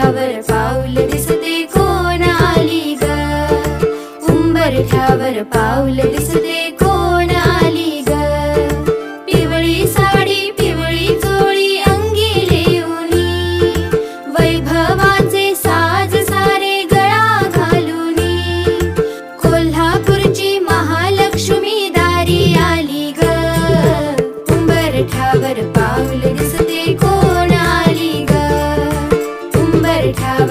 उंबरठ्यावर पाऊल दिसते कोण आली ग, उंबरठ्यावर पाऊल दिसते कोण आली ग. पिवळी साडी पिवळी चोळी अंगी लेऊनी, वैभवाचे साज सारे गळा घालूनी, कोल्हापूरची महालक्ष्मी दारी आली ग, उंबरठ्यावर पाऊल दिसते कोण आली ग, उंबरठ्यावर